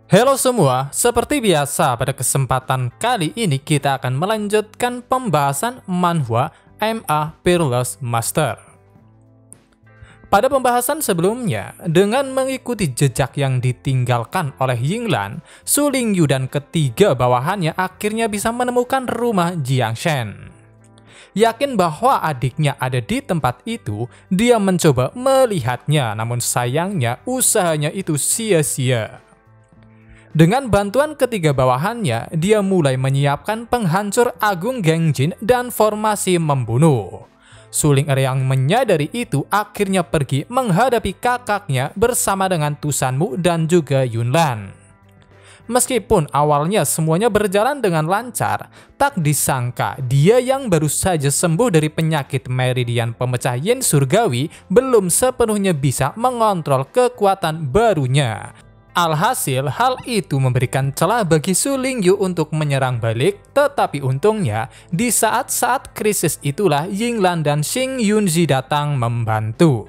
Halo semua, seperti biasa pada kesempatan kali ini kita akan melanjutkan pembahasan manhwa MA Peerless Master. Pada pembahasan sebelumnya, dengan mengikuti jejak yang ditinggalkan oleh Yinglan, Su Lingyu dan ketiga bawahannya akhirnya bisa menemukan rumah Jiang Shen. Yakin bahwa adiknya ada di tempat itu, dia mencoba melihatnya, namun sayangnya usahanya itu sia-sia. Dengan bantuan ketiga bawahannya, dia mulai menyiapkan penghancur agung Gengjin dan formasi membunuh. Su Ling'er yang menyadari itu akhirnya pergi menghadapi kakaknya bersama dengan Tusanmu dan juga Yunlan. Meskipun awalnya semuanya berjalan dengan lancar, tak disangka dia yang baru saja sembuh dari penyakit meridian pemecah yin surgawi belum sepenuhnya bisa mengontrol kekuatan barunya. Alhasil, hal itu memberikan celah bagi Su Lingyu untuk menyerang balik, tetapi untungnya, di saat-saat krisis itulah Yinglan dan Xing Yunzi datang membantu.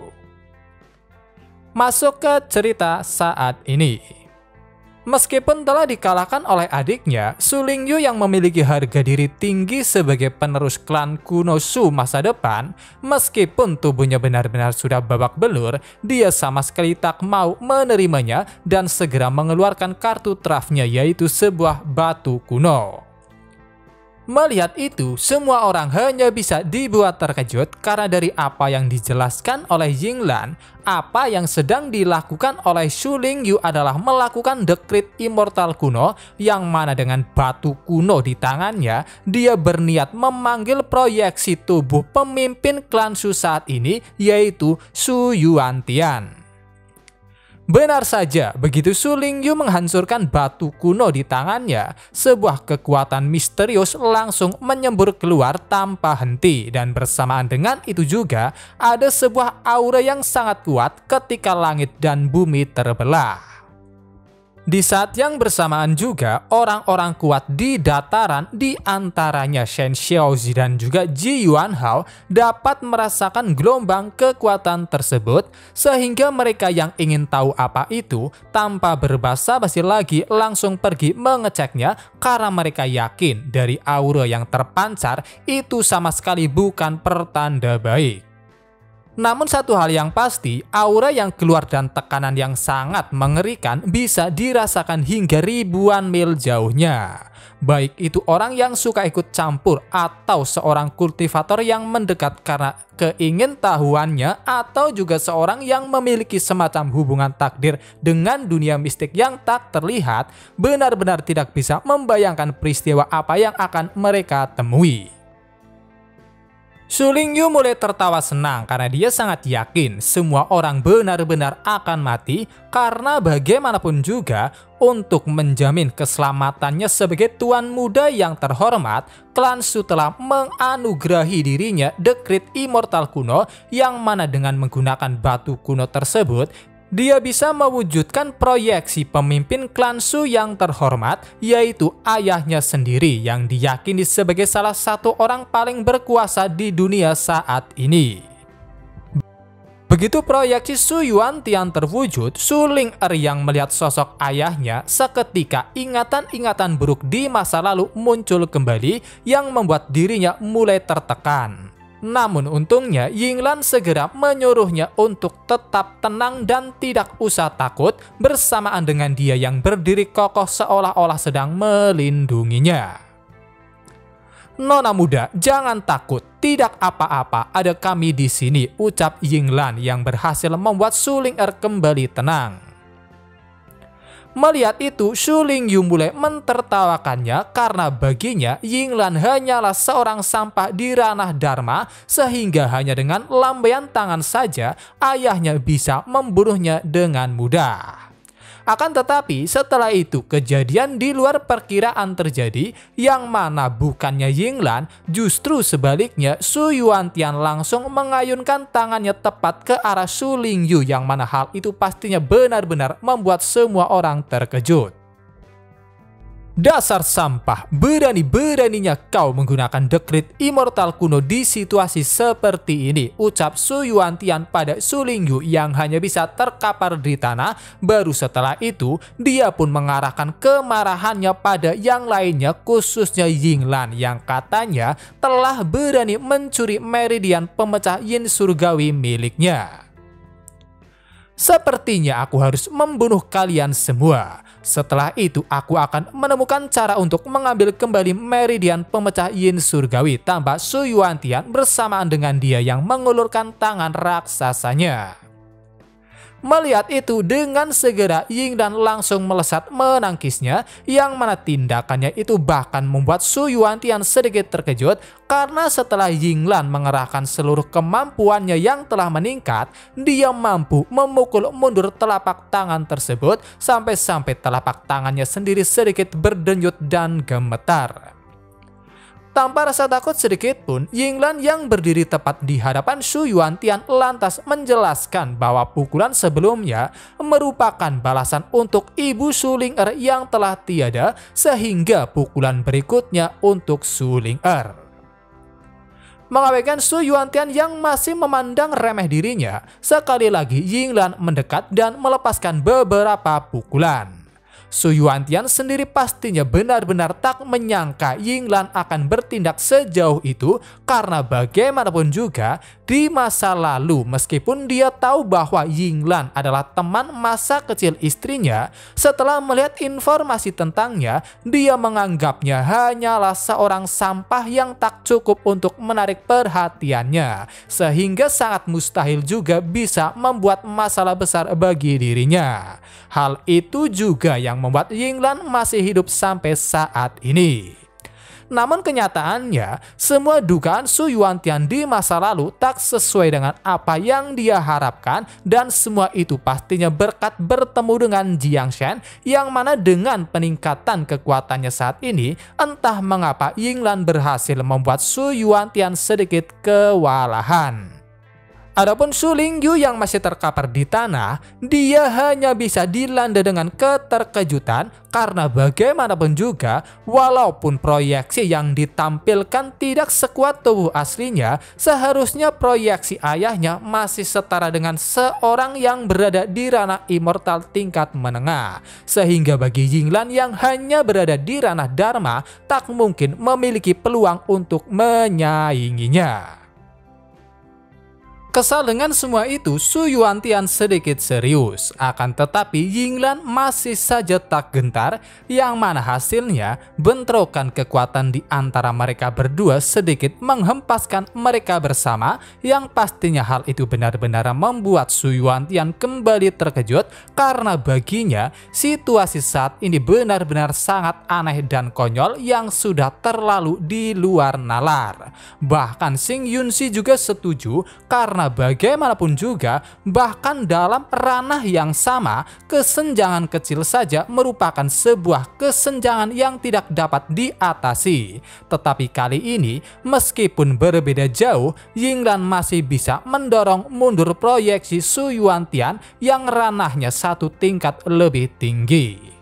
Masuk ke cerita saat ini. Meskipun telah dikalahkan oleh adiknya, Su Lingyu yang memiliki harga diri tinggi sebagai penerus klan kuno Su masa depan, meskipun tubuhnya benar-benar sudah babak belur, dia sama sekali tak mau menerimanya dan segera mengeluarkan kartu trafnya, yaitu sebuah batu kuno. Melihat itu, semua orang hanya bisa dibuat terkejut karena dari apa yang dijelaskan oleh Yinglan, apa yang sedang dilakukan oleh Su Lingyu adalah melakukan dekrit immortal kuno yang mana dengan batu kuno di tangannya, dia berniat memanggil proyeksi tubuh pemimpin klan Su saat ini, yaitu Su Yuantian. Benar saja, begitu Su Lingyu menghancurkan batu kuno di tangannya, sebuah kekuatan misterius langsung menyembur keluar tanpa henti, dan bersamaan dengan itu juga ada sebuah aura yang sangat kuat ketika langit dan bumi terbelah. Di saat yang bersamaan juga, orang-orang kuat di dataran di antaranya Shen Xiaozi dan juga Ji Yuanhao dapat merasakan gelombang kekuatan tersebut, sehingga mereka yang ingin tahu apa itu tanpa berbasa-basi lagi langsung pergi mengeceknya karena mereka yakin dari aura yang terpancar itu sama sekali bukan pertanda baik. Namun satu hal yang pasti, aura yang keluar dan tekanan yang sangat mengerikan bisa dirasakan hingga ribuan mil jauhnya. Baik itu orang yang suka ikut campur atau seorang kultivator yang mendekat karena keingintahuannya, atau juga seorang yang memiliki semacam hubungan takdir dengan dunia mistik yang tak terlihat, benar-benar tidak bisa membayangkan peristiwa apa yang akan mereka temui. Su Lingyu mulai tertawa senang karena dia sangat yakin semua orang benar-benar akan mati, karena bagaimanapun juga untuk menjamin keselamatannya sebagai tuan muda yang terhormat, klan Su telah menganugerahi dirinya dekrit immortal kuno yang mana dengan menggunakan batu kuno tersebut, dia bisa mewujudkan proyeksi pemimpin klan Su yang terhormat, yaitu ayahnya sendiri yang diyakini sebagai salah satu orang paling berkuasa di dunia saat ini. Begitu proyeksi Su Yuantian terwujud, Su Ling'er yang melihat sosok ayahnya, seketika ingatan-ingatan buruk di masa lalu muncul kembali yang membuat dirinya mulai tertekan. Namun untungnya Yinglan segera menyuruhnya untuk tetap tenang dan tidak usah takut, bersamaan dengan dia yang berdiri kokoh seolah-olah sedang melindunginya. "Nona muda, jangan takut, tidak apa-apa, ada kami di sini," ucap Yinglan yang berhasil membuat Su Ling'er kembali tenang. Melihat itu, Su Lingyu mulai mentertawakannya karena baginya Yinglan hanyalah seorang sampah di ranah dharma, sehingga hanya dengan lambaian tangan saja ayahnya bisa membunuhnya dengan mudah. Akan tetapi setelah itu kejadian di luar perkiraan terjadi, yang mana bukannya Yinglan, justru sebaliknya Su Yuantian langsung mengayunkan tangannya tepat ke arah Su Lingyu, yang mana hal itu pastinya benar-benar membuat semua orang terkejut. Dasar sampah, berani-beraninya kau menggunakan dekrit immortal kuno di situasi seperti ini, ucap Su Yuantian pada Su Lingyu yang hanya bisa terkapar di tanah. Baru setelah itu, dia pun mengarahkan kemarahannya pada yang lainnya, khususnya Yinglan yang katanya telah berani mencuri meridian pemecah yin surgawi miliknya. Sepertinya aku harus membunuh kalian semua. Setelah itu aku akan menemukan cara untuk mengambil kembali meridian pemecah yin surgawi, tambah Su Yuantian bersamaan dengan dia yang mengulurkan tangan raksasanya. Melihat itu, dengan segera Yinglan langsung melesat menangkisnya, yang mana tindakannya itu bahkan membuat Su Yuantian sedikit terkejut karena setelah Yinglan mengerahkan seluruh kemampuannya yang telah meningkat, dia mampu memukul mundur telapak tangan tersebut sampai-sampai telapak tangannya sendiri sedikit berdenyut dan gemetar. Tanpa rasa takut sedikit pun, Yinglan yang berdiri tepat di hadapan Su Yuantian lantas menjelaskan bahwa pukulan sebelumnya merupakan balasan untuk Ibu Su Ling-er yang telah tiada, sehingga pukulan berikutnya untuk Su Ling-er. Mengabaikan Su Yuantian yang masih memandang remeh dirinya, sekali lagi Yinglan mendekat dan melepaskan beberapa pukulan. Su Yuantian sendiri pastinya benar-benar tak menyangka Yinglan akan bertindak sejauh itu, karena bagaimanapun juga di masa lalu meskipun dia tahu bahwa Yinglan adalah teman masa kecil istrinya, setelah melihat informasi tentangnya, dia menganggapnya hanyalah seorang sampah yang tak cukup untuk menarik perhatiannya, sehingga sangat mustahil juga bisa membuat masalah besar bagi dirinya. Hal itu juga yang membuat Yinglan masih hidup sampai saat ini. Namun kenyataannya, semua dugaan Su Yuantian di masa lalu tak sesuai dengan apa yang dia harapkan, dan semua itu pastinya berkat bertemu dengan Jiang Shen, yang mana dengan peningkatan kekuatannya saat ini, entah mengapa Yinglan berhasil membuat Su Yuantian sedikit kewalahan. Adapun Su Lingyu yang masih terkapar di tanah, dia hanya bisa dilanda dengan keterkejutan karena bagaimanapun juga, walaupun proyeksi yang ditampilkan tidak sekuat tubuh aslinya, seharusnya proyeksi ayahnya masih setara dengan seorang yang berada di ranah immortal tingkat menengah. Sehingga bagi Yinglan yang hanya berada di ranah Dharma, tak mungkin memiliki peluang untuk menyainginya. Kesal dengan semua itu, Su Yuantian sedikit serius. Akan tetapi Yinglan masih saja tak gentar, yang mana hasilnya bentrokan kekuatan di antara mereka berdua sedikit menghempaskan mereka bersama, yang pastinya hal itu benar-benar membuat Su Yuantian kembali terkejut, karena baginya situasi saat ini benar-benar sangat aneh dan konyol yang sudah terlalu di luar nalar. Bahkan Xing Yunxi juga setuju, karena bagaimanapun juga, bahkan dalam ranah yang sama, kesenjangan kecil saja merupakan sebuah kesenjangan yang tidak dapat diatasi. Tetapi kali ini, meskipun berbeda jauh, Yinglan masih bisa mendorong mundur proyeksi Su Yuantian yang ranahnya satu tingkat lebih tinggi.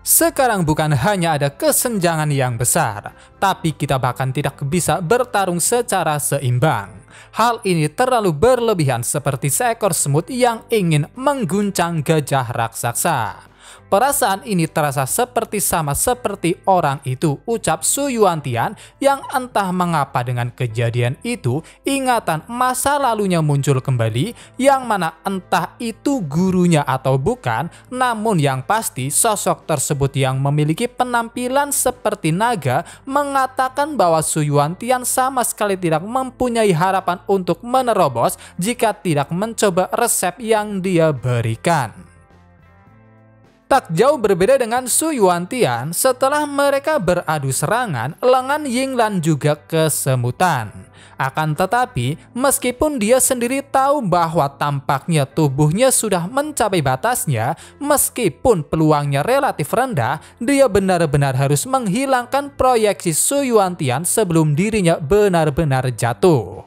Sekarang bukan hanya ada kesenjangan yang besar, tapi kita bahkan tidak bisa bertarung secara seimbang. Hal ini terlalu berlebihan, seperti seekor semut yang ingin mengguncang gajah raksasa. Perasaan ini terasa seperti sama seperti orang itu, ucap Su Yuantian, yang entah mengapa dengan kejadian itu, ingatan masa lalunya muncul kembali, yang mana entah itu gurunya atau bukan, namun yang pasti sosok tersebut yang memiliki penampilan seperti naga mengatakan bahwa Su Yuantian sama sekali tidak mempunyai harapan untuk menerobos jika tidak mencoba resep yang dia berikan. Tak jauh berbeda dengan Su Yuantian, setelah mereka beradu serangan, lengan Yinglan juga kesemutan. Akan tetapi, meskipun dia sendiri tahu bahwa tampaknya tubuhnya sudah mencapai batasnya, meskipun peluangnya relatif rendah, dia benar-benar harus menghilangkan proyeksi Su Yuantian sebelum dirinya benar-benar jatuh.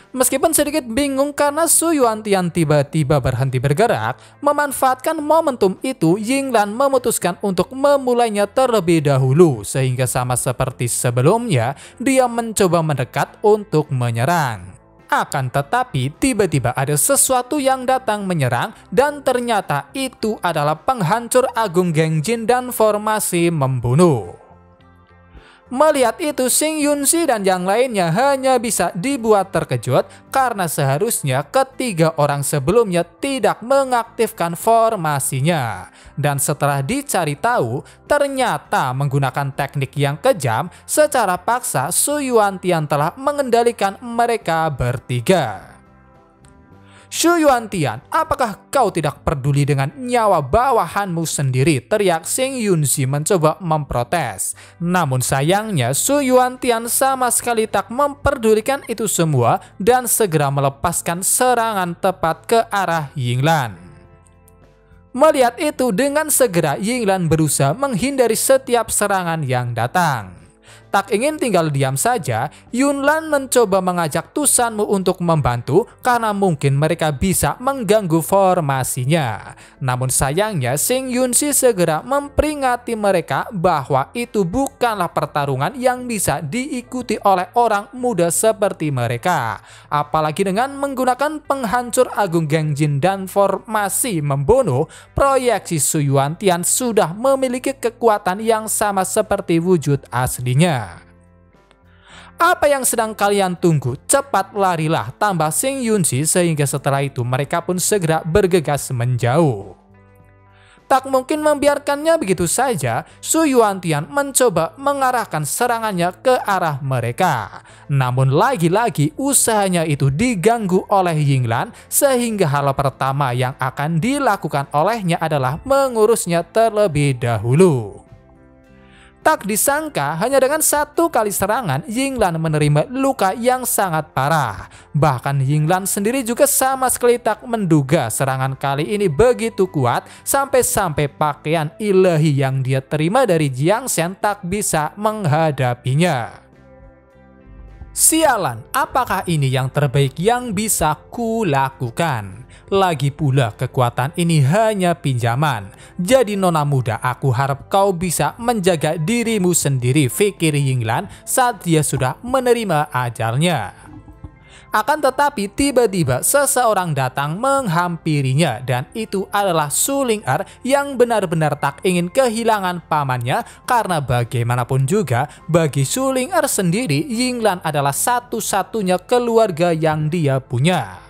Meskipun sedikit bingung karena Su Yuantian tiba-tiba berhenti bergerak, memanfaatkan momentum itu, Yinglan memutuskan untuk memulainya terlebih dahulu, sehingga sama seperti sebelumnya, dia mencoba mendekat untuk menyerang. Akan tetapi, tiba-tiba ada sesuatu yang datang menyerang, dan ternyata itu adalah penghancur agung Gengjin dan formasi membunuh. Melihat itu, Xing Yunxi dan yang lainnya hanya bisa dibuat terkejut karena seharusnya ketiga orang sebelumnya tidak mengaktifkan formasinya. Dan setelah dicari tahu, ternyata menggunakan teknik yang kejam, secara paksa Su Yuantian telah mengendalikan mereka bertiga. Su Yuantian, apakah kau tidak peduli dengan nyawa bawahanmu sendiri? Teriak Xing Yunxi mencoba memprotes. Namun sayangnya Su Yuantian sama sekali tak memperdulikan itu semua dan segera melepaskan serangan tepat ke arah Yinglan. Melihat itu, dengan segera Yinglan berusaha menghindari setiap serangan yang datang. Tak ingin tinggal diam saja, Yunlan mencoba mengajak Tusanmu untuk membantu karena mungkin mereka bisa mengganggu formasinya. Namun sayangnya Xing Yunxi segera memperingati mereka bahwa itu bukanlah pertarungan yang bisa diikuti oleh orang muda seperti mereka. Apalagi dengan menggunakan penghancur agung Gengjin dan formasi membunuh, proyeksi Su Yuantian sudah memiliki kekuatan yang sama seperti wujud aslinya. Apa yang sedang kalian tunggu? Cepat larilah, tambah Xing Yunxi, sehingga setelah itu mereka pun segera bergegas menjauh. Tak mungkin membiarkannya begitu saja, Su Yuantian mencoba mengarahkan serangannya ke arah mereka. Namun lagi-lagi usahanya itu diganggu oleh Yinglan, sehingga hal pertama yang akan dilakukan olehnya adalah mengurusnya terlebih dahulu. Tak disangka, hanya dengan satu kali serangan, Yinglan menerima luka yang sangat parah. Bahkan Yinglan sendiri juga sama sekali tak menduga serangan kali ini begitu kuat, sampai-sampai pakaian ilahi yang dia terima dari Jiang Shen tak bisa menghadapinya. Sialan, apakah ini yang terbaik yang bisa kulakukan? Lagi pula kekuatan ini hanya pinjaman. Jadi nona muda, aku harap kau bisa menjaga dirimu sendiri, pikir Yinglan saat dia sudah menerima ajalnya. Akan tetapi tiba-tiba seseorang datang menghampirinya, dan itu adalah Su Ling'er yang benar-benar tak ingin kehilangan pamannya, karena bagaimanapun juga bagi Su Ling'er sendiri Yinglan adalah satu-satunya keluarga yang dia punya.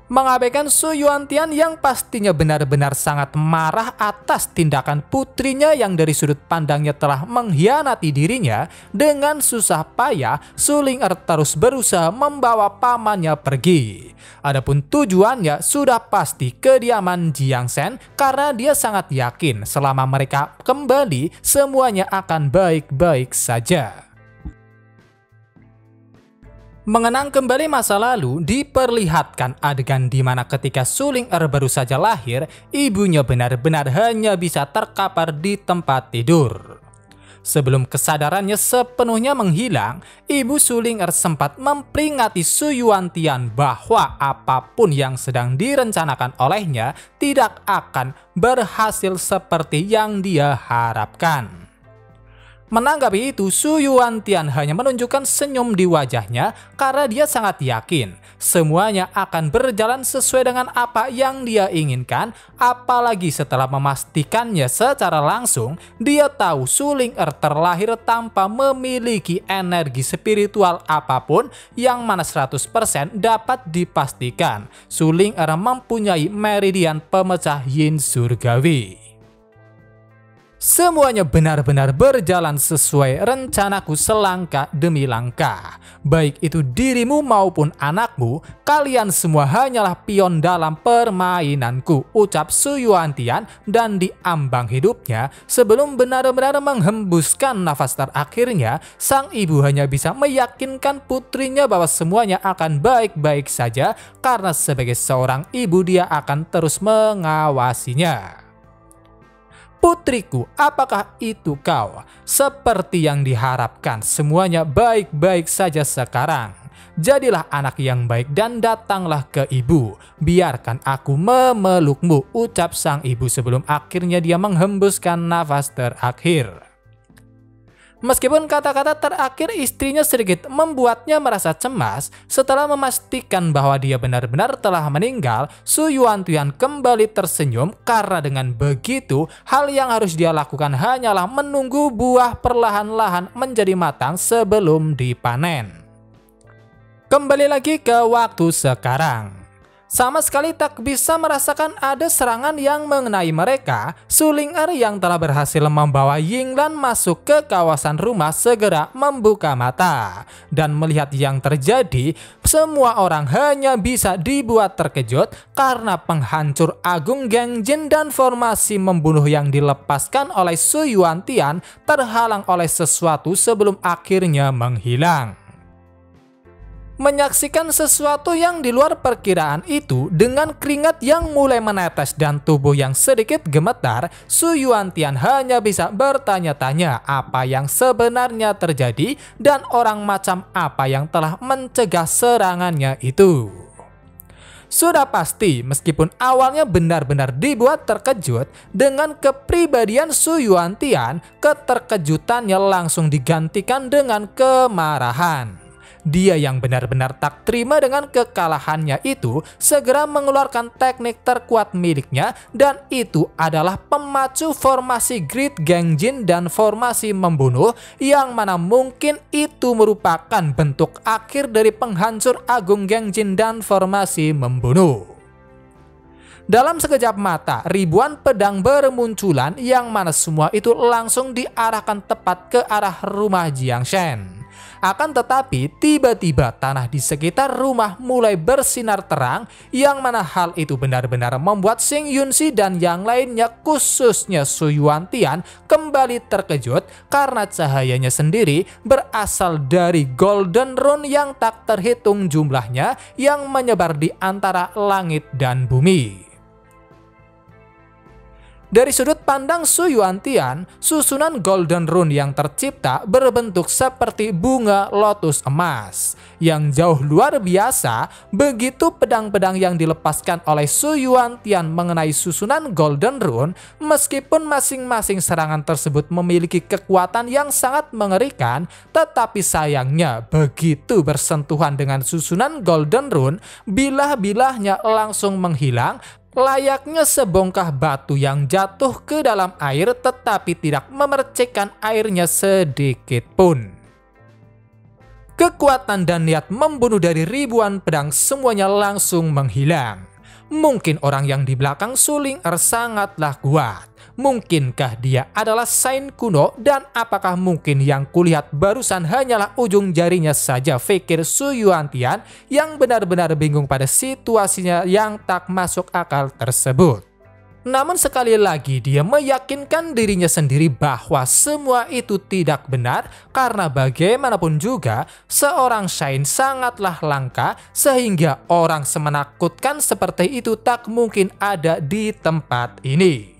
Mengabaikan Su Yuantian yang pastinya benar-benar sangat marah atas tindakan putrinya yang dari sudut pandangnya telah mengkhianati dirinya, dengan susah payah Su Ling'er terus berusaha membawa pamannya pergi. Adapun tujuannya sudah pasti kediaman Jiang Shen, karena dia sangat yakin selama mereka kembali semuanya akan baik-baik saja. Mengenang kembali masa lalu, diperlihatkan adegan di mana ketika Su Ling'er baru saja lahir, ibunya benar-benar hanya bisa terkapar di tempat tidur. Sebelum kesadarannya sepenuhnya menghilang, ibu Su Ling'er sempat memperingati Su Yuantian bahwa apapun yang sedang direncanakan olehnya tidak akan berhasil seperti yang dia harapkan. Menanggapi itu, Su Yuantian hanya menunjukkan senyum di wajahnya karena dia sangat yakin semuanya akan berjalan sesuai dengan apa yang dia inginkan, apalagi setelah memastikannya secara langsung. Dia tahu Su Ling'er terlahir tanpa memiliki energi spiritual apapun, yang mana 100% dapat dipastikan Su Ling'er mempunyai meridian pemecah yin surgawi. Semuanya benar-benar berjalan sesuai rencanaku selangkah demi langkah. Baik itu dirimu maupun anakmu, kalian semua hanyalah pion dalam permainanku, ucap Su Yuantian, dan di ambang hidupnya, sebelum benar-benar menghembuskan nafas terakhirnya, sang ibu hanya bisa meyakinkan putrinya bahwa semuanya akan baik-baik saja, karena sebagai seorang ibu dia akan terus mengawasinya. Putriku, apakah itu kau? Seperti yang diharapkan, semuanya baik-baik saja sekarang. Jadilah anak yang baik dan datanglah ke ibu. Biarkan aku memelukmu, ucap sang ibu sebelum akhirnya dia menghembuskan nafas terakhir. Meskipun kata-kata terakhir istrinya sedikit membuatnya merasa cemas, setelah memastikan bahwa dia benar-benar telah meninggal, Su Yuantian kembali tersenyum karena dengan begitu, hal yang harus dia lakukan hanyalah menunggu buah perlahan-lahan menjadi matang sebelum dipanen. Kembali lagi ke waktu sekarang. Sama sekali tak bisa merasakan ada serangan yang mengenai mereka. Su Ling'er yang telah berhasil membawa Yinglan masuk ke kawasan rumah segera membuka mata. Dan melihat yang terjadi, semua orang hanya bisa dibuat terkejut karena penghancur agung Gengjin dan formasi membunuh yang dilepaskan oleh Su Yuantian terhalang oleh sesuatu sebelum akhirnya menghilang. Menyaksikan sesuatu yang di luar perkiraan itu dengan keringat yang mulai menetes dan tubuh yang sedikit gemetar, Su Yuantian hanya bisa bertanya-tanya apa yang sebenarnya terjadi dan orang macam apa yang telah mencegah serangannya itu. Sudah pasti meskipun awalnya benar-benar dibuat terkejut dengan kepribadian Su Yuantian, keterkejutannya langsung digantikan dengan kemarahan. Dia yang benar-benar tak terima dengan kekalahannya itu segera mengeluarkan teknik terkuat miliknya dan itu adalah pemacu formasi Great Gengjin dan formasi membunuh yang mana mungkin itu merupakan bentuk akhir dari penghancur agung Gengjin dan formasi membunuh. Dalam sekejap mata, ribuan pedang bermunculan yang mana semua itu langsung diarahkan tepat ke arah rumah Jiang Shen. Akan tetapi tiba-tiba tanah di sekitar rumah mulai bersinar terang yang mana hal itu benar-benar membuat Xing Yunxi dan yang lainnya khususnya Su Yuantian kembali terkejut karena cahayanya sendiri berasal dari Golden Rune yang tak terhitung jumlahnya yang menyebar di antara langit dan bumi. Dari sudut pandang Su Yuantian, susunan Golden Rune yang tercipta berbentuk seperti bunga lotus emas yang jauh luar biasa. Begitu pedang-pedang yang dilepaskan oleh Su Yuantian mengenai susunan Golden Rune, meskipun masing-masing serangan tersebut memiliki kekuatan yang sangat mengerikan, tetapi sayangnya begitu bersentuhan dengan susunan Golden Rune, bilah-bilahnya langsung menghilang, layaknya sebongkah batu yang jatuh ke dalam air tetapi tidak memercikkan airnya sedikit pun. Kekuatan dan niat membunuh dari ribuan pedang semuanya langsung menghilang. Mungkin orang yang di belakang Su Ling'er sangatlah kuat. Mungkinkah dia adalah Saint kuno dan apakah mungkin yang kulihat barusan hanyalah ujung jarinya saja, pikir Su Yuantian yang benar-benar bingung pada situasinya yang tak masuk akal tersebut. Namun sekali lagi dia meyakinkan dirinya sendiri bahwa semua itu tidak benar karena bagaimanapun juga seorang Saint sangatlah langka sehingga orang semenakutkan seperti itu tak mungkin ada di tempat ini.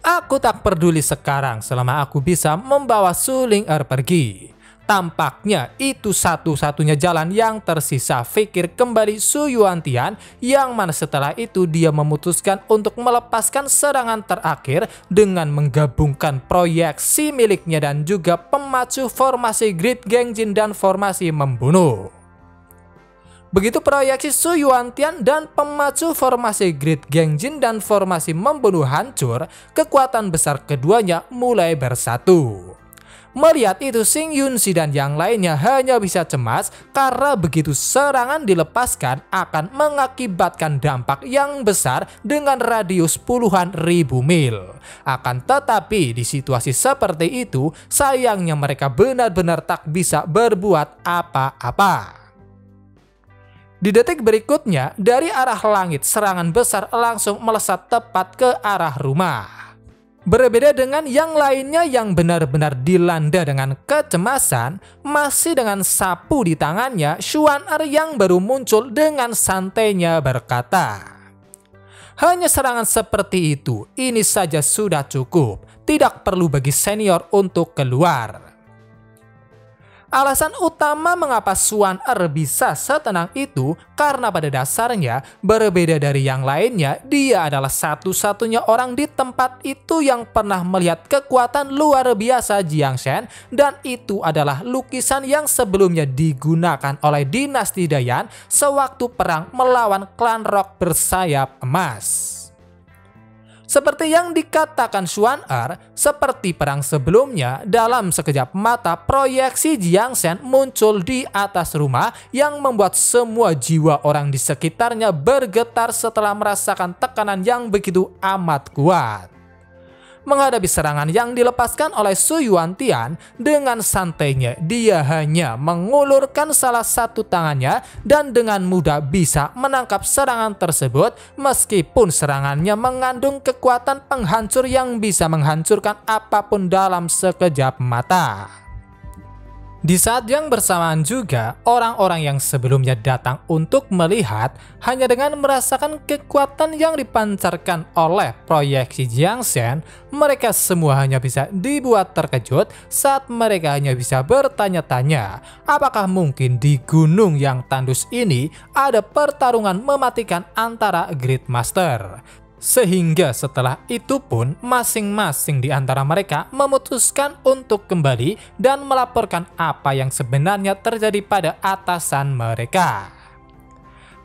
Aku tak peduli sekarang selama aku bisa membawa Su Ling'er pergi. Tampaknya itu satu-satunya jalan yang tersisa, pikir kembali Su Yuantian yang mana setelah itu dia memutuskan untuk melepaskan serangan terakhir dengan menggabungkan proyeksi miliknya dan juga pemacu formasi Great Gengjin dan formasi membunuh. Begitu proyeksi Su Yuantian dan pemacu formasi Great Gengjin dan formasi membunuh hancur, kekuatan besar keduanya mulai bersatu. Melihat itu Xing Yunxi dan yang lainnya hanya bisa cemas karena begitu serangan dilepaskan akan mengakibatkan dampak yang besar dengan radius puluhan ribu mil. Akan tetapi di situasi seperti itu sayangnya mereka benar-benar tak bisa berbuat apa-apa. Di detik berikutnya, dari arah langit serangan besar langsung melesat tepat ke arah rumah. Berbeda dengan yang lainnya yang benar-benar dilanda dengan kecemasan, masih dengan sapu di tangannya, Xuan-Er yang baru muncul dengan santainya berkata, "Hanya serangan seperti itu, ini saja sudah cukup, tidak perlu bagi senior untuk keluar." Alasan utama mengapa Xuan-er bisa setenang itu karena pada dasarnya berbeda dari yang lainnya, dia adalah satu-satunya orang di tempat itu yang pernah melihat kekuatan luar biasa Jiang Shen, dan itu adalah lukisan yang sebelumnya digunakan oleh dinasti Dayan sewaktu perang melawan klan Rock bersayap emas. Seperti yang dikatakan Xuan-er, seperti perang sebelumnya, dalam sekejap mata proyeksi Jiang Shen muncul di atas rumah yang membuat semua jiwa orang di sekitarnya bergetar setelah merasakan tekanan yang begitu amat kuat. Menghadapi serangan yang dilepaskan oleh Su Yuantian, dengan santainya dia hanya mengulurkan salah satu tangannya dan dengan mudah bisa menangkap serangan tersebut, meskipun serangannya mengandung kekuatan penghancur yang bisa menghancurkan apapun dalam sekejap mata. Di saat yang bersamaan juga, orang-orang yang sebelumnya datang untuk melihat hanya dengan merasakan kekuatan yang dipancarkan oleh proyeksi Jiang Shen, mereka semua hanya bisa dibuat terkejut saat mereka hanya bisa bertanya-tanya, apakah mungkin di gunung yang tandus ini ada pertarungan mematikan antara Great Master. Sehingga setelah itu pun masing-masing di antara mereka memutuskan untuk kembali dan melaporkan apa yang sebenarnya terjadi pada atasan mereka.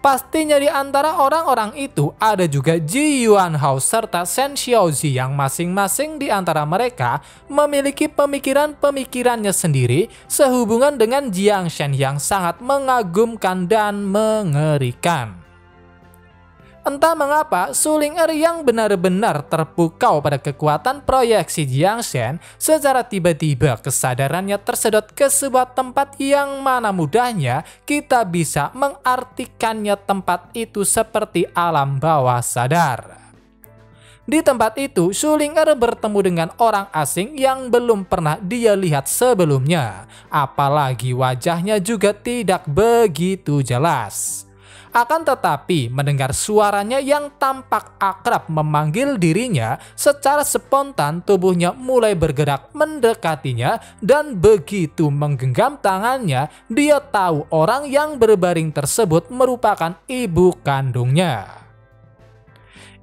Pastinya di antara orang-orang itu ada juga Ji Yuanhao serta Shen Xiaozi yang masing-masing di antara mereka memiliki pemikiran-pemikirannya sendiri sehubungan dengan Jiang Shen yang sangat mengagumkan dan mengerikan. Entah mengapa, Su Ling'er yang benar-benar terpukau pada kekuatan proyeksi Jiang Shen, secara tiba-tiba kesadarannya tersedot ke sebuah tempat yang mana mudahnya kita bisa mengartikannya tempat itu seperti alam bawah sadar. Di tempat itu, Su Ling'er bertemu dengan orang asing yang belum pernah dia lihat sebelumnya, apalagi wajahnya juga tidak begitu jelas. Akan tetapi mendengar suaranya yang tampak akrab memanggil dirinya, secara spontan tubuhnya mulai bergerak mendekatinya, dan begitu menggenggam tangannya, dia tahu orang yang berbaring tersebut merupakan ibu kandungnya.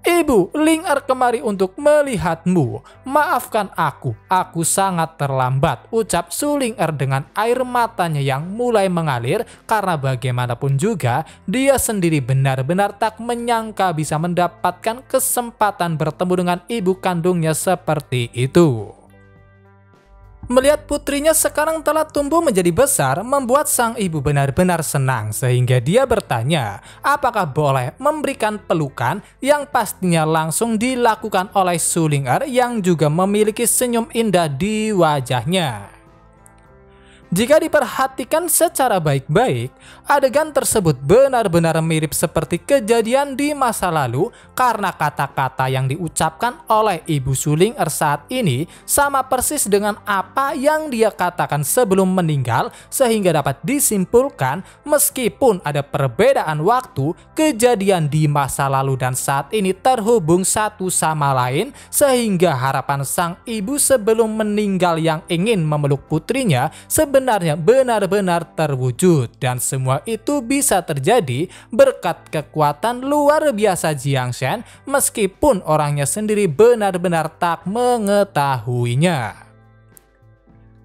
"Ibu, Ling'er kemari untuk melihatmu. Maafkan aku sangat terlambat," ucap Su Ling'er dengan air matanya yang mulai mengalir karena bagaimanapun juga dia sendiri benar-benar tak menyangka bisa mendapatkan kesempatan bertemu dengan ibu kandungnya seperti itu. Melihat putrinya sekarang telah tumbuh menjadi besar membuat sang ibu benar-benar senang, sehingga dia bertanya apakah boleh memberikan pelukan yang pastinya langsung dilakukan oleh Su Ling'er yang juga memiliki senyum indah di wajahnya. Jika diperhatikan secara baik-baik, adegan tersebut benar-benar mirip seperti kejadian di masa lalu karena kata-kata yang diucapkan oleh Ibu Su Ling'er saat ini sama persis dengan apa yang dia katakan sebelum meninggal, sehingga dapat disimpulkan meskipun ada perbedaan waktu, kejadian di masa lalu dan saat ini terhubung satu sama lain, sehingga harapan sang ibu sebelum meninggal yang ingin memeluk putrinya sebenarnya benar-benar terwujud, dan semua itu bisa terjadi berkat kekuatan luar biasa Jiang Shen meskipun orangnya sendiri benar-benar tak mengetahuinya.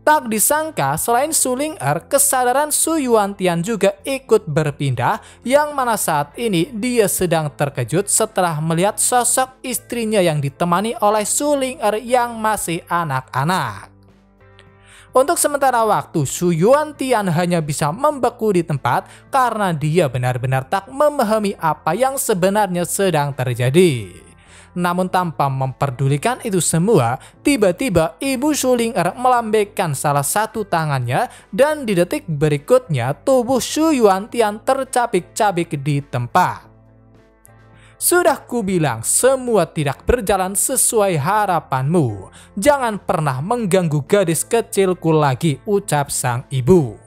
Tak disangka selain Su Ling'er, kesadaran Su Yuantian juga ikut berpindah, yang mana saat ini dia sedang terkejut setelah melihat sosok istrinya yang ditemani oleh Su Ling'er yang masih anak-anak. Untuk sementara waktu, Su Yuantian hanya bisa membeku di tempat karena dia benar-benar tak memahami apa yang sebenarnya sedang terjadi. Namun tanpa memperdulikan itu semua, tiba-tiba Ibu Su Ling'er melambaikan salah satu tangannya dan di detik berikutnya tubuh Su Yuantian tercabik-cabik di tempat. "Sudah kubilang semua tidak berjalan sesuai harapanmu. Jangan pernah mengganggu gadis kecilku lagi," ucap sang ibu.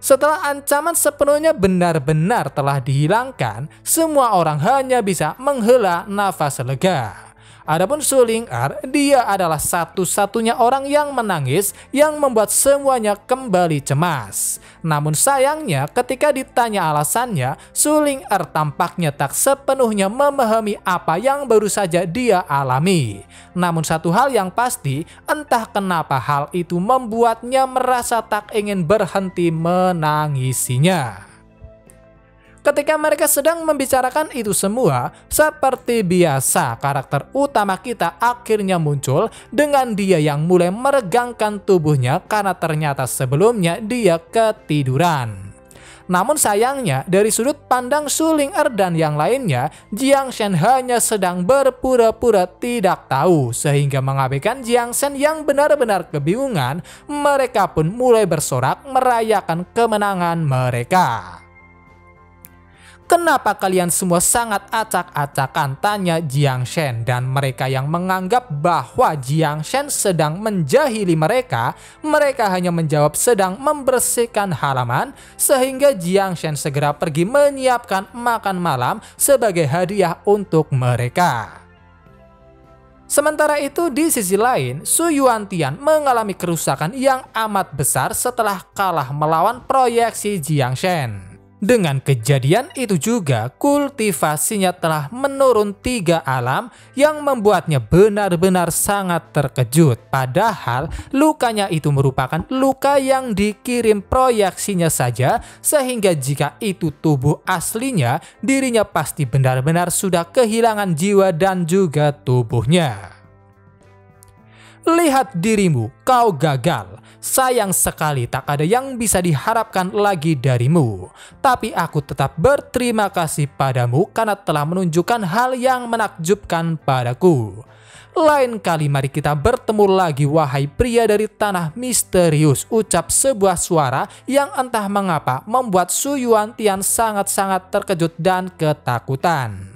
Setelah ancaman sepenuhnya benar-benar telah dihilangkan, semua orang hanya bisa menghela nafas lega. Adapun Su Ling-er, dia adalah satu-satunya orang yang menangis yang membuat semuanya kembali cemas. Namun sayangnya ketika ditanya alasannya, Su Ling-er tampaknya tak sepenuhnya memahami apa yang baru saja dia alami. Namun satu hal yang pasti, entah kenapa hal itu membuatnya merasa tak ingin berhenti menangisinya. Ketika mereka sedang membicarakan itu semua, seperti biasa karakter utama kita akhirnya muncul dengan dia yang mulai meregangkan tubuhnya karena ternyata sebelumnya dia ketiduran. Namun sayangnya dari sudut pandang Su Ling-er dan yang lainnya, Jiang Shen hanya sedang berpura-pura tidak tahu sehingga mengabaikan Jiang Shen yang benar-benar kebingungan. Mereka pun mulai bersorak merayakan kemenangan mereka. "Kenapa kalian semua sangat acak-acakan?" tanya Jiang Shen, dan mereka yang menganggap bahwa Jiang Shen sedang menjahili mereka hanya menjawab sedang membersihkan halaman, sehingga Jiang Shen segera pergi menyiapkan makan malam sebagai hadiah untuk mereka. Sementara itu di sisi lain, Su Yuantian mengalami kerusakan yang amat besar setelah kalah melawan proyeksi Jiang Shen. Dengan kejadian itu juga, kultivasinya telah menurun 3 alam yang membuatnya benar-benar sangat terkejut. Padahal lukanya itu merupakan luka yang dikirim proyeksinya saja, sehingga jika itu tubuh aslinya, dirinya pasti benar-benar sudah kehilangan jiwa dan juga tubuhnya. "Lihat dirimu, kau gagal. Sayang sekali tak ada yang bisa diharapkan lagi darimu. Tapi aku tetap berterima kasih padamu karena telah menunjukkan hal yang menakjubkan padaku. Lain kali mari kita bertemu lagi wahai pria dari tanah misterius," ucap sebuah suara yang entah mengapa membuat Su Yuantian sangat-sangat terkejut dan ketakutan.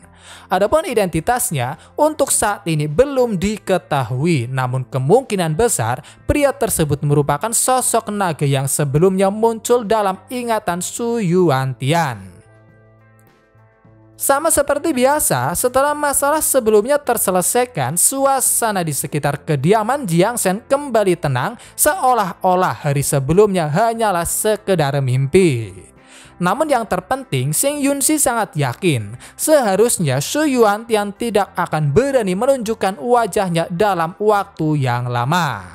Adapun identitasnya untuk saat ini belum diketahui, namun kemungkinan besar pria tersebut merupakan sosok naga yang sebelumnya muncul dalam ingatan Su Yuantian. Sama seperti biasa, setelah masalah sebelumnya terselesaikan, suasana di sekitar kediaman Jiang Shen kembali tenang, seolah-olah hari sebelumnya hanyalah sekedar mimpi. Namun yang terpenting, Xing Yunxi sangat yakin seharusnya Su Yuantian tidak akan berani menunjukkan wajahnya dalam waktu yang lama.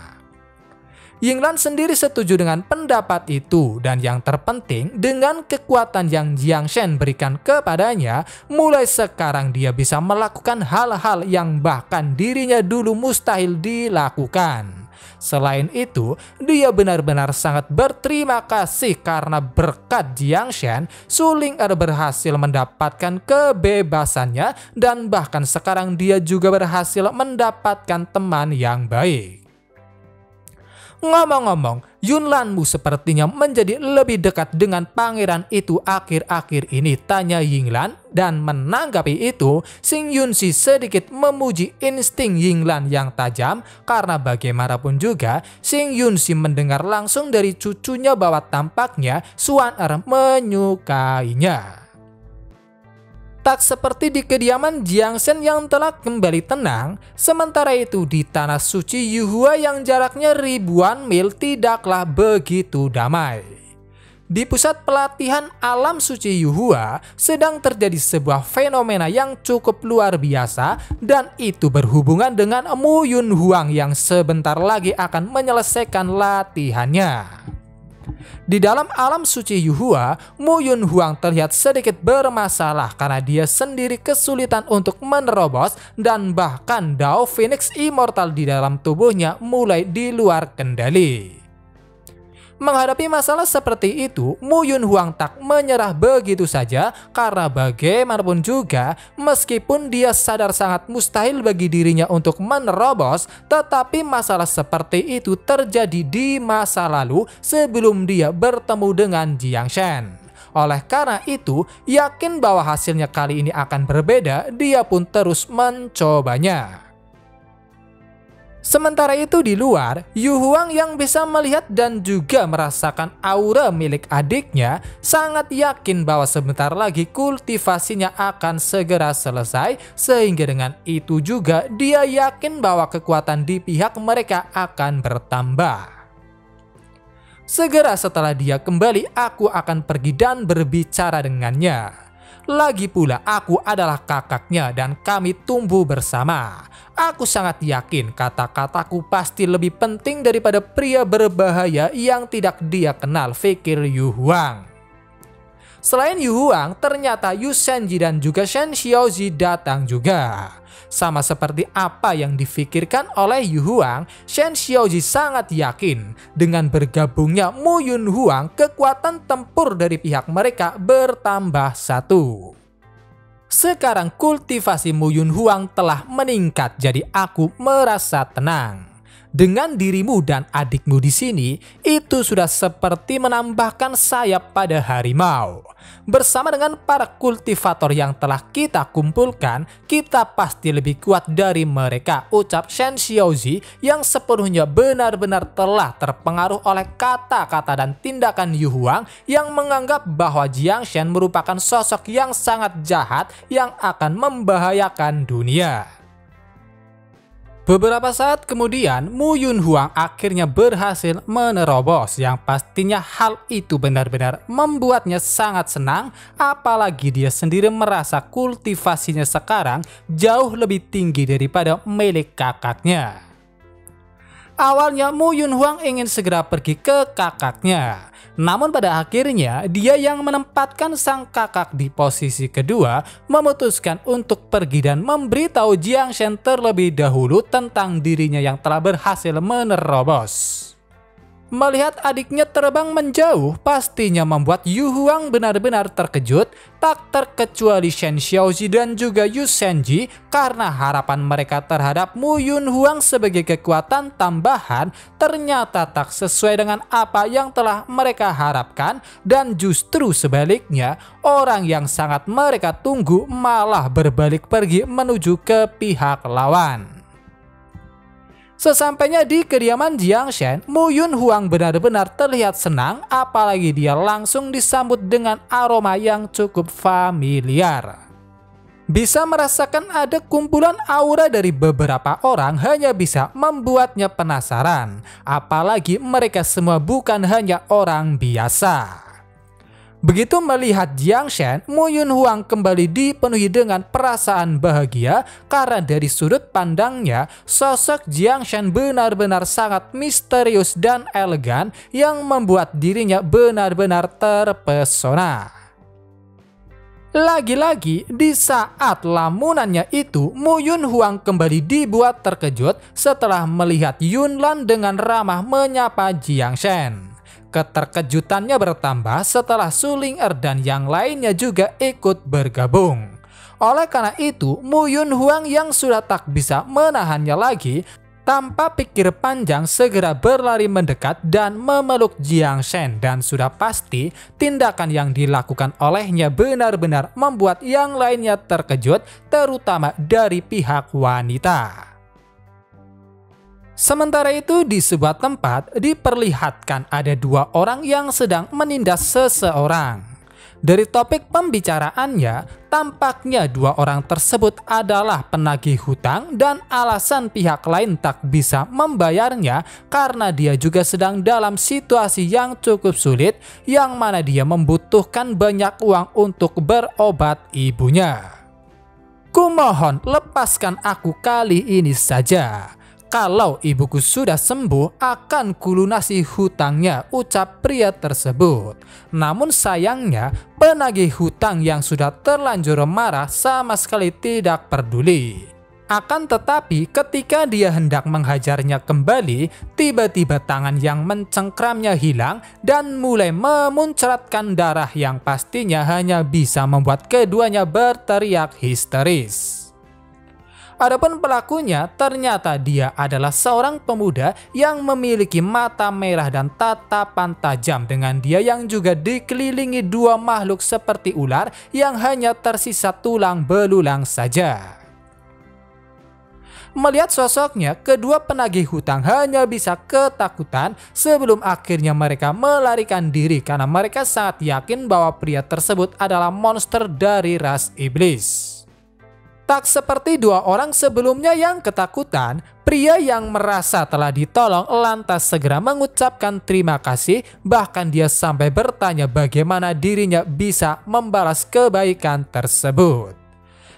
Yinglan sendiri setuju dengan pendapat itu, dan yang terpenting dengan kekuatan yang Jiang Shen berikan kepadanya, mulai sekarang dia bisa melakukan hal-hal yang bahkan dirinya dulu mustahil dilakukan. Selain itu, dia benar-benar sangat berterima kasih karena berkat Jiang Shen, Su Ling-er berhasil mendapatkan kebebasannya dan bahkan sekarang dia juga berhasil mendapatkan teman yang baik. "Ngomong-ngomong, Yunlanmu sepertinya menjadi lebih dekat dengan pangeran itu akhir-akhir ini," tanya Yinglan, dan menanggapi itu, Xing Yunxi sedikit memuji insting Yinglan yang tajam karena bagaimanapun juga Xing Yunxi mendengar langsung dari cucunya bahwa tampaknya Xuan-er menyukainya. Tak seperti di kediaman Jiang Shen yang telah kembali tenang, sementara itu di tanah suci Yuhua yang jaraknya ribuan mil tidaklah begitu damai. Di pusat pelatihan alam suci Yuhua sedang terjadi sebuah fenomena yang cukup luar biasa, dan itu berhubungan dengan Mu Yun Huang yang sebentar lagi akan menyelesaikan latihannya. Di dalam alam suci Yuhua, Mu Yun Huang terlihat sedikit bermasalah karena dia sendiri kesulitan untuk menerobos, dan bahkan Dao Phoenix Immortal di dalam tubuhnya mulai di luar kendali. Menghadapi masalah seperti itu, Mu Yun Huang tak menyerah begitu saja karena bagaimanapun juga, meskipun dia sadar sangat mustahil bagi dirinya untuk menerobos, tetapi masalah seperti itu terjadi di masa lalu sebelum dia bertemu dengan Jiang Shen. Oleh karena itu, yakin bahwa hasilnya kali ini akan berbeda, dia pun terus mencobanya. Sementara itu di luar, Yu Huang yang bisa melihat dan juga merasakan aura milik adiknya sangat yakin bahwa sebentar lagi kultivasinya akan segera selesai, sehingga dengan itu juga dia yakin bahwa kekuatan di pihak mereka akan bertambah. Segera setelah dia kembali, aku akan pergi dan berbicara dengannya. Lagi pula aku adalah kakaknya dan kami tumbuh bersama. Aku sangat yakin kata-kataku pasti lebih penting daripada pria berbahaya yang tidak dia kenal, pikir Yu Huang. Selain Yu Huang, ternyata Yu Shenji dan juga Shen Xiaozi datang juga. Sama seperti apa yang difikirkan oleh Yu Huang, Shen Xiaozi sangat yakin dengan bergabungnya Mu Yun Huang, kekuatan tempur dari pihak mereka bertambah 1. Sekarang kultivasi Mu Yun Huang telah meningkat, jadi aku merasa tenang. Dengan dirimu dan adikmu di sini, itu sudah seperti menambahkan sayap pada harimau. Bersama dengan para kultivator yang telah kita kumpulkan, kita pasti lebih kuat dari mereka, ucap Shen Xiaozi yang sepenuhnya benar-benar telah terpengaruh oleh kata-kata dan tindakan Yu Huang yang menganggap bahwa Jiang Shen merupakan sosok yang sangat jahat yang akan membahayakan dunia. Beberapa saat kemudian, Mu Yun Huang akhirnya berhasil menerobos, yang pastinya hal itu benar-benar membuatnya sangat senang, apalagi dia sendiri merasa kultivasinya sekarang jauh lebih tinggi daripada milik kakaknya. Awalnya Mu Yun Huang ingin segera pergi ke kakaknya. Namun pada akhirnya dia yang menempatkan sang kakak di posisi kedua memutuskan untuk pergi dan memberitahu Jiang Shen terlebih dahulu tentang dirinya yang telah berhasil menerobos. Melihat adiknya terbang menjauh pastinya membuat Yu Huang benar-benar terkejut, tak terkecuali Shen Xiaozi dan juga Yu Shenji, karena harapan mereka terhadap Mu Yun Huang sebagai kekuatan tambahan ternyata tak sesuai dengan apa yang telah mereka harapkan, dan justru sebaliknya orang yang sangat mereka tunggu malah berbalik pergi menuju ke pihak lawan. Sesampainya di kediaman Jiang Shen, Mu Yun Huang benar-benar terlihat senang, apalagi dia langsung disambut dengan aroma yang cukup familiar. Bisa merasakan ada kumpulan aura dari beberapa orang hanya bisa membuatnya penasaran, apalagi mereka semua bukan hanya orang biasa. Begitu melihat Jiang Shen, Mu Yun Huang kembali dipenuhi dengan perasaan bahagia karena dari sudut pandangnya, sosok Jiang Shen benar-benar sangat misterius dan elegan yang membuat dirinya benar-benar terpesona. Lagi-lagi di saat lamunannya itu, Mu Yun Huang kembali dibuat terkejut setelah melihat Yun Lan dengan ramah menyapa Jiang Shen. Keterkejutannya bertambah setelah Su Ling'er dan yang lainnya juga ikut bergabung. Oleh karena itu, Mu Yun Huang yang sudah tak bisa menahannya lagi, tanpa pikir panjang segera berlari mendekat dan memeluk Jiang Shen, dan sudah pasti tindakan yang dilakukan olehnya benar-benar membuat yang lainnya terkejut, terutama dari pihak wanita. Sementara itu di sebuah tempat diperlihatkan ada dua orang yang sedang menindas seseorang. Dari topik pembicaraannya, tampaknya dua orang tersebut adalah penagih hutang dan alasan pihak lain tak bisa membayarnya karena dia juga sedang dalam situasi yang cukup sulit, yang mana dia membutuhkan banyak uang untuk berobat ibunya. Kumohon lepaskan aku kali ini saja. Kalau ibuku sudah sembuh, akan kulunasi hutangnya, ucap pria tersebut. Namun sayangnya, penagih hutang yang sudah terlanjur marah sama sekali tidak peduli. Akan tetapi ketika dia hendak menghajarnya kembali, tiba-tiba tangan yang mencengkramnya hilang dan mulai memuncratkan darah yang pastinya hanya bisa membuat keduanya berteriak histeris. Adapun pelakunya ternyata dia adalah seorang pemuda yang memiliki mata merah dan tatapan tajam, dengan dia yang juga dikelilingi dua makhluk seperti ular yang hanya tersisa tulang belulang saja. Melihat sosoknya, kedua penagih hutang hanya bisa ketakutan sebelum akhirnya mereka melarikan diri karena mereka sangat yakin bahwa pria tersebut adalah monster dari ras iblis. Tak seperti dua orang sebelumnya yang ketakutan, pria yang merasa telah ditolong lantas segera mengucapkan terima kasih, bahkan dia sampai bertanya bagaimana dirinya bisa membalas kebaikan tersebut.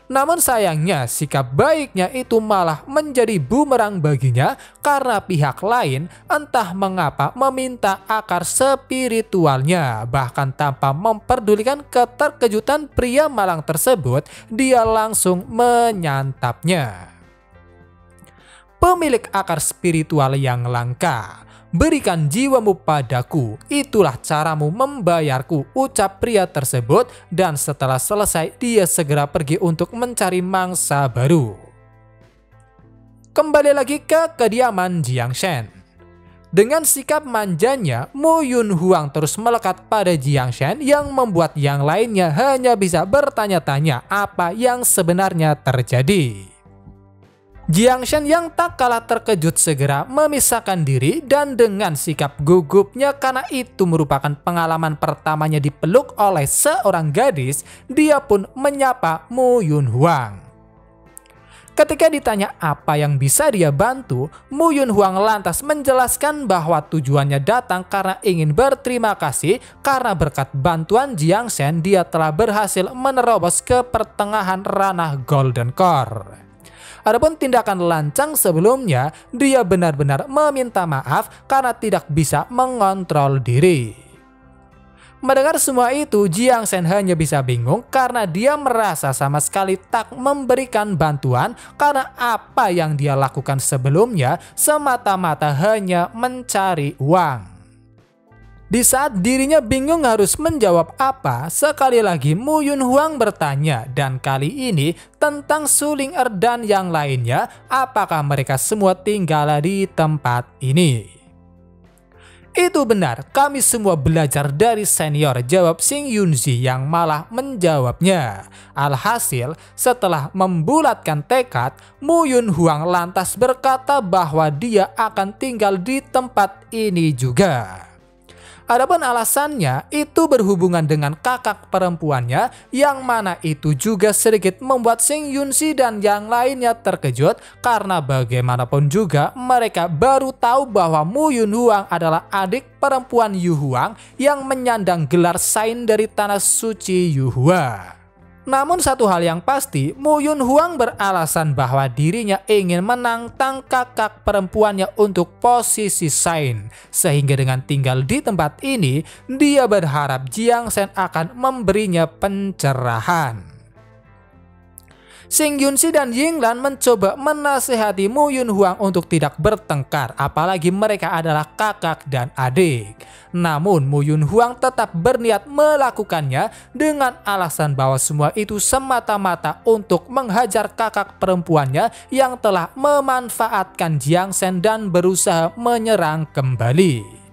Namun sayangnya sikap baiknya itu malah menjadi bumerang baginya karena pihak lain entah mengapa meminta akar spiritualnya. Bahkan tanpa memperdulikan keterkejutan pria malang tersebut, dia langsung menyantapnya. Pemilik akar spiritual yang langka, berikan jiwamu padaku, itulah caramu membayarku, ucap pria tersebut, dan setelah selesai dia segera pergi untuk mencari mangsa baru. Kembali lagi ke kediaman Jiang Shen. Dengan sikap manjanya, Mu Yun Huang terus melekat pada Jiang Shen yang membuat yang lainnya hanya bisa bertanya-tanya apa yang sebenarnya terjadi. Jiang Shen yang tak kalah terkejut segera memisahkan diri dan dengan sikap gugupnya karena itu merupakan pengalaman pertamanya dipeluk oleh seorang gadis, dia pun menyapa Mu Yun Huang. Ketika ditanya apa yang bisa dia bantu, Mu Yun Huang lantas menjelaskan bahwa tujuannya datang karena ingin berterima kasih karena berkat bantuan Jiang Shen dia telah berhasil menerobos ke pertengahan ranah Golden Core. Adapun tindakan lancang sebelumnya, dia benar-benar meminta maaf karena tidak bisa mengontrol diri. Mendengar semua itu, Jiang Shen hanya bisa bingung karena dia merasa sama sekali tak memberikan bantuan karena apa yang dia lakukan sebelumnya semata-mata hanya mencari uang. Di saat dirinya bingung harus menjawab apa, sekali lagi Mu Yun Huang bertanya, dan kali ini tentang Su Ling Er dan yang lainnya, apakah mereka semua tinggal di tempat ini. Itu benar, kami semua belajar dari senior, jawab Xing Yunzi yang malah menjawabnya. Alhasil, setelah membulatkan tekad, Mu Yun Huang lantas berkata bahwa dia akan tinggal di tempat ini juga. Adapun alasannya itu berhubungan dengan kakak perempuannya, yang mana itu juga sedikit membuat Xing Yunzi dan yang lainnya terkejut karena bagaimanapun juga mereka baru tahu bahwa Mu Yun Huang adalah adik perempuan Yu Huang yang menyandang gelar Saint dari tanah suci Yuhua. Namun satu hal yang pasti, Mu Yun Huang beralasan bahwa dirinya ingin menantang kakak perempuannya untuk posisi Saint. Sehingga dengan tinggal di tempat ini, dia berharap Jiang Shen akan memberinya pencerahan. Xing Yunzi dan Yinglan mencoba menasihati Mu Yun Huang untuk tidak bertengkar, apalagi mereka adalah kakak dan adik. Namun Mu Yun Huang tetap berniat melakukannya dengan alasan bahwa semua itu semata-mata untuk menghajar kakak perempuannya yang telah memanfaatkan Jiang Shen dan berusaha menyerang kembali.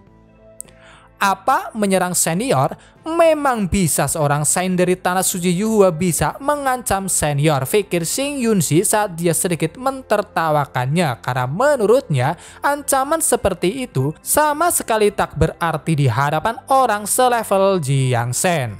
Apa menyerang senior? Memang bisa seorang Saint dari tanah suci Yuhua bisa mengancam senior, pikir Xing Yunzi saat dia sedikit mentertawakannya karena menurutnya ancaman seperti itu sama sekali tak berarti di hadapan orang selevel Jiang Shen.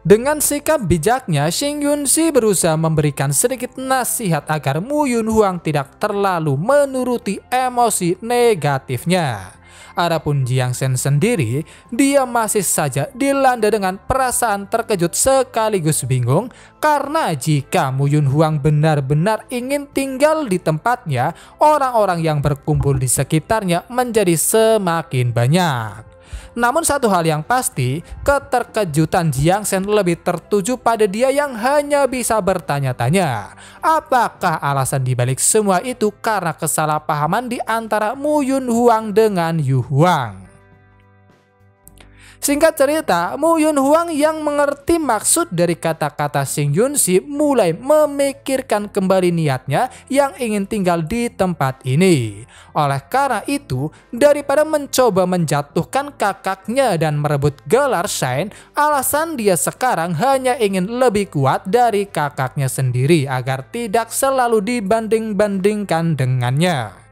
Dengan sikap bijaknya, Xing Yunzi berusaha memberikan sedikit nasihat agar Mu Yun Huang tidak terlalu menuruti emosi negatifnya. Adapun Jiang Shen sendiri, dia masih saja dilanda dengan perasaan terkejut sekaligus bingung karena jika Mu Yun Huang benar-benar ingin tinggal di tempatnya, orang-orang yang berkumpul di sekitarnya menjadi semakin banyak. Namun satu hal yang pasti, keterkejutan Jiang Shen lebih tertuju pada dia yang hanya bisa bertanya-tanya. Apakah alasan dibalik semua itu karena kesalahpahaman di antara Mu Yun Huang dengan Yu Huang? Singkat cerita, Mu Yun Hwang yang mengerti maksud dari kata-kata Shin Yun-si mulai memikirkan kembali niatnya yang ingin tinggal di tempat ini. Oleh karena itu, daripada mencoba menjatuhkan kakaknya dan merebut gelar Shen, alasan dia sekarang hanya ingin lebih kuat dari kakaknya sendiri agar tidak selalu dibanding-bandingkan dengannya.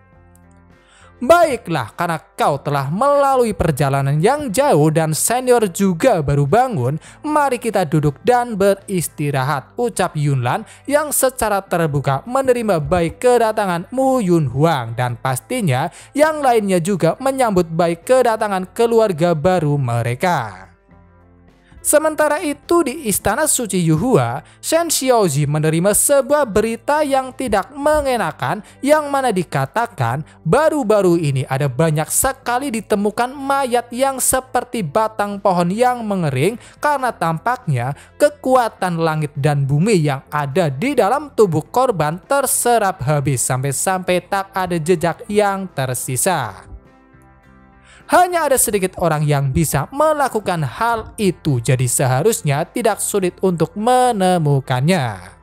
Baiklah, karena kau telah melalui perjalanan yang jauh dan senior juga baru bangun, mari kita duduk dan beristirahat, ucap Yunlan yang secara terbuka menerima baik kedatangan Mu Yun Hwang, dan pastinya yang lainnya juga menyambut baik kedatangan keluarga baru mereka. Sementara itu di Istana Suci Yuhua, Shen Xiaozi menerima sebuah berita yang tidak mengenakan yang mana dikatakan baru-baru ini ada banyak sekali ditemukan mayat yang seperti batang pohon yang mengering karena tampaknya kekuatan langit dan bumi yang ada di dalam tubuh korban terserap habis sampai-sampai tak ada jejak yang tersisa. Hanya ada sedikit orang yang bisa melakukan hal itu, jadi seharusnya tidak sulit untuk menemukannya.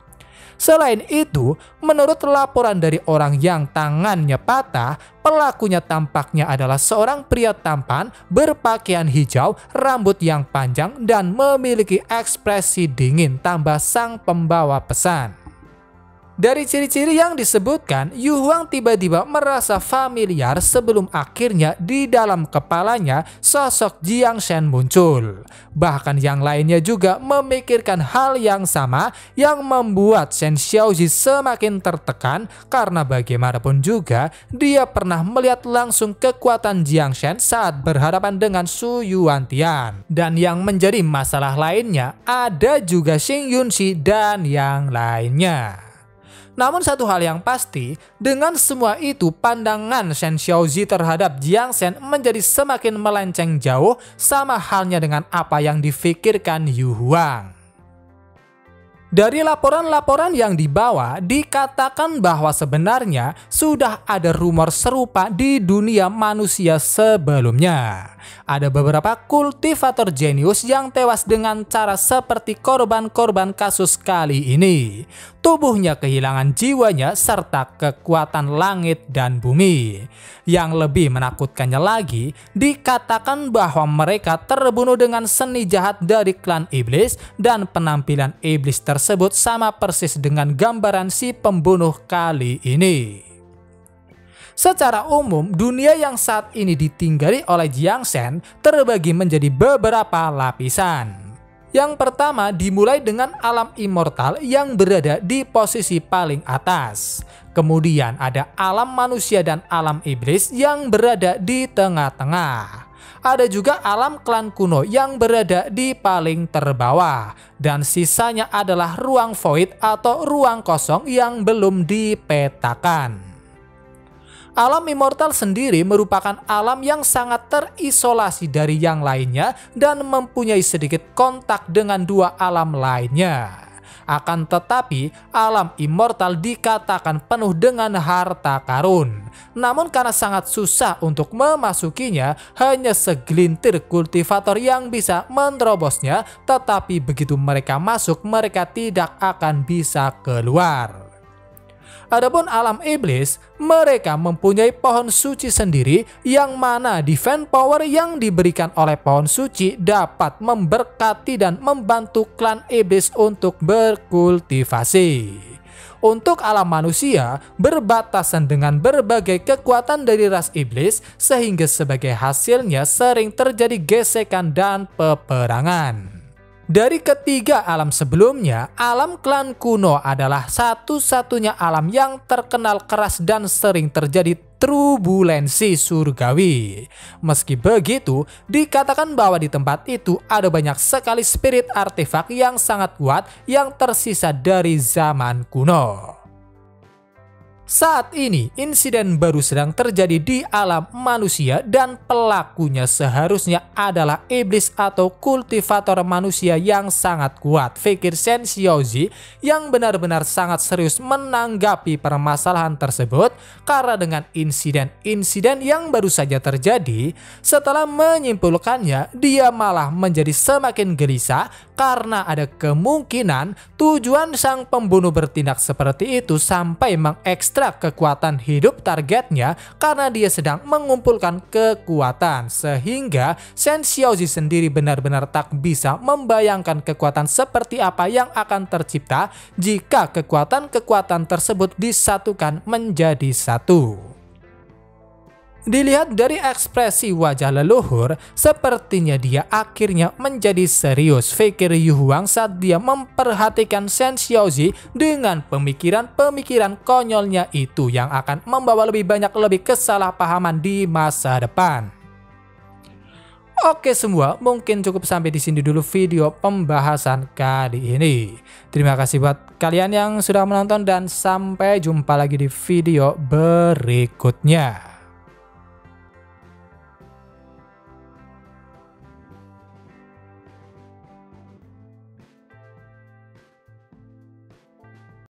Selain itu, menurut laporan dari orang yang tangannya patah, pelakunya tampaknya adalah seorang pria tampan berpakaian hijau, rambut yang panjang, dan memiliki ekspresi dingin tambah sang pembawa pesan. Dari ciri-ciri yang disebutkan, Yu Hwang tiba-tiba merasa familiar sebelum akhirnya di dalam kepalanya sosok Jiang Shen muncul. Bahkan yang lainnya juga memikirkan hal yang sama yang membuat Shen Xiaozi semakin tertekan karena bagaimanapun juga dia pernah melihat langsung kekuatan Jiang Shen saat berhadapan dengan Su Yuantian. Dan yang menjadi masalah lainnya ada juga Xing Yunxi dan yang lainnya. Namun satu hal yang pasti, dengan semua itu pandangan Shen Xiaozi terhadap Jiang Shen menjadi semakin melenceng jauh, sama halnya dengan apa yang difikirkan Yu Hwang. Dari laporan-laporan yang dibawa, dikatakan bahwa sebenarnya sudah ada rumor serupa di dunia manusia sebelumnya. Ada beberapa kultivator jenius yang tewas dengan cara seperti korban-korban kasus kali ini. Tubuhnya kehilangan jiwanya serta kekuatan langit dan bumi. Yang lebih menakutkannya lagi, dikatakan bahwa mereka terbunuh dengan seni jahat dari klan iblis, dan penampilan iblis tersebut sama persis dengan gambaran si pembunuh kali ini. Secara umum, dunia yang saat ini ditinggali oleh Jiang Shen terbagi menjadi beberapa lapisan. Yang pertama dimulai dengan alam immortal yang berada di posisi paling atas. Kemudian ada alam manusia dan alam iblis yang berada di tengah-tengah. Ada juga alam klan kuno yang berada di paling terbawah. Dan sisanya adalah ruang void atau ruang kosong yang belum dipetakan. Alam immortal sendiri merupakan alam yang sangat terisolasi dari yang lainnya dan mempunyai sedikit kontak dengan dua alam lainnya. Akan tetapi, alam immortal dikatakan penuh dengan harta karun. Namun karena sangat susah untuk memasukinya, hanya segelintir kultivator yang bisa menerobosnya, tetapi begitu mereka masuk, mereka tidak akan bisa keluar. Adapun alam iblis, mereka mempunyai pohon suci sendiri yang mana divine power yang diberikan oleh pohon suci dapat memberkati dan membantu klan iblis untuk berkultivasi. Untuk alam manusia, berbatasan dengan berbagai kekuatan dari ras iblis sehingga sebagai hasilnya sering terjadi gesekan dan peperangan. Dari ketiga alam sebelumnya, alam klan kuno adalah satu-satunya alam yang terkenal keras dan sering terjadi turbulensi surgawi. Meski begitu, dikatakan bahwa di tempat itu ada banyak sekali spirit artefak yang sangat kuat yang tersisa dari zaman kuno. Saat ini, insiden baru sedang terjadi di alam manusia dan pelakunya seharusnya adalah iblis atau kultivator manusia yang sangat kuat, pikir Shen Xiaozi yang benar-benar sangat serius menanggapi permasalahan tersebut karena dengan insiden-insiden yang baru saja terjadi, setelah menyimpulkannya, dia malah menjadi semakin gelisah karena ada kemungkinan tujuan sang pembunuh bertindak seperti itu sampai mengekstrak kekuatan hidup targetnya karena dia sedang mengumpulkan kekuatan, sehingga Shen Xiaozi sendiri benar-benar tak bisa membayangkan kekuatan seperti apa yang akan tercipta jika kekuatan-kekuatan tersebut disatukan menjadi satu. Dilihat dari ekspresi wajah leluhur, sepertinya dia akhirnya menjadi serius, pikir Yu Huang saat dia memperhatikan Shen Xiaozi dengan pemikiran-pemikiran konyolnya itu yang akan membawa lebih kesalahpahaman di masa depan. Oke semua, mungkin cukup sampai di sini dulu video pembahasan kali ini. Terima kasih buat kalian yang sudah menonton dan sampai jumpa lagi di video berikutnya.